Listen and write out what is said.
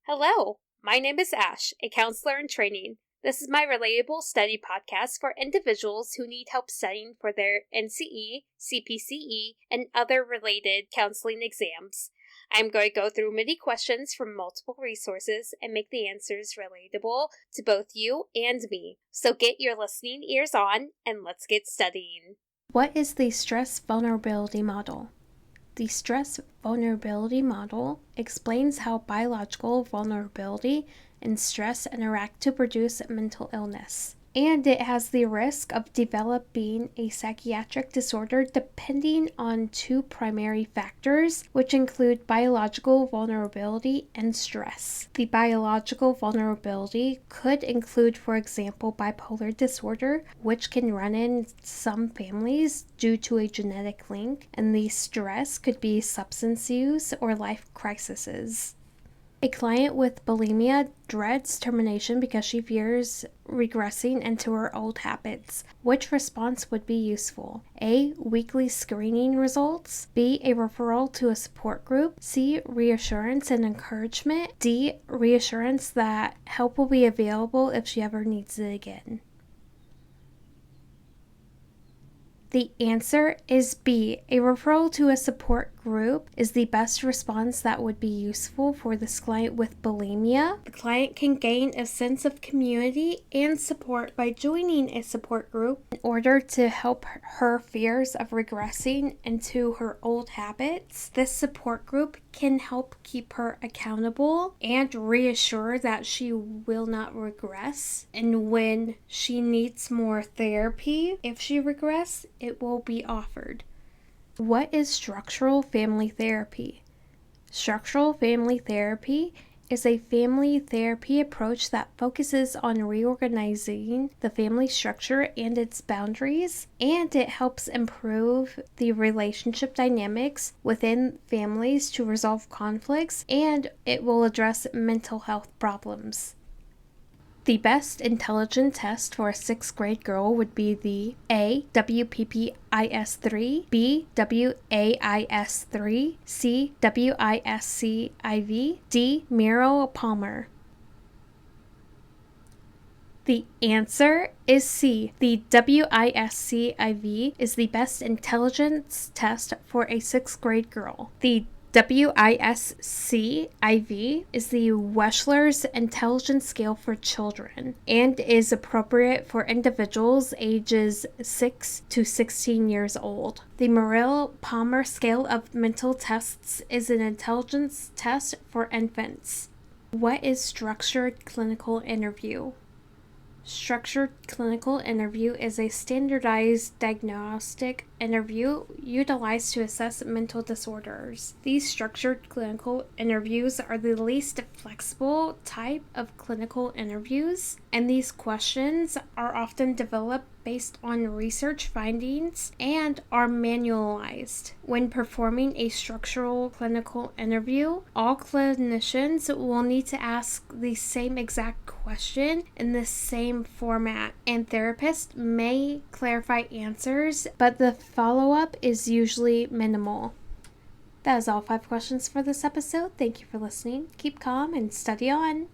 Hello, my name is Ash, a counselor in training. This is my Relatable study podcast for individuals who need help studying for their NCE, CPCE, and other related counseling exams. I'm going to go through many questions from multiple resources and make the answers relatable to both you and me. So get your listening ears on and let's get studying. What is the stress vulnerability model? The stress vulnerability model explains how biological vulnerability and stress interact to produce mental illness. And it has the risk of developing a psychiatric disorder depending on two primary factors, which include biological vulnerability and stress. The biological vulnerability could include, for example, bipolar disorder, which can run in some families due to a genetic link, and the stress could be substance use or life crises. A client with bulimia dreads termination because she fears regressing into her old habits. Which response would be useful? A. Weekly screening results. B. A referral to a support group. C. Reassurance and encouragement. D. Reassurance that help will be available if she ever needs it again. The answer is B. A referral to a support group is the best response that would be useful for this client with bulimia. The client can gain a sense of community and support by joining a support group in order to help her fears of regressing into her old habits. This support group can help keep her accountable and reassure that she will not regress. And when she needs more therapy, if she regresses, it will be offered. What is structural family therapy? Structural family therapy is a family therapy approach that focuses on reorganizing the family structure and its boundaries, and it helps improve the relationship dynamics within families to resolve conflicts, and it will address mental health problems. The best intelligence test for a 6th grade girl would be the A. WPPIS-3, B. WAIS-3, C. WISC-IV, D. Merrill-Palmer. The answer is C. The WISC-IV is the best intelligence test for a 6th grade girl. The WISC-IV is the Wechsler's Intelligence Scale for Children and is appropriate for individuals ages 6 to 16 years old. The Merrill-Palmer Scale of Mental Tests is an intelligence test for infants. What is structured clinical interview? Structured clinical interview is a standardized diagnostic interview utilized to assess mental disorders. These structured clinical interviews are the least flexible type of clinical interviews, and these questions are often developed based on research findings and are manualized. When performing a structural clinical interview, all clinicians will need to ask the same exact question in the same format, and therapists may clarify answers, but the follow-up is usually minimal. That is all 5 questions for this episode. Thank you for listening. Keep calm and study on.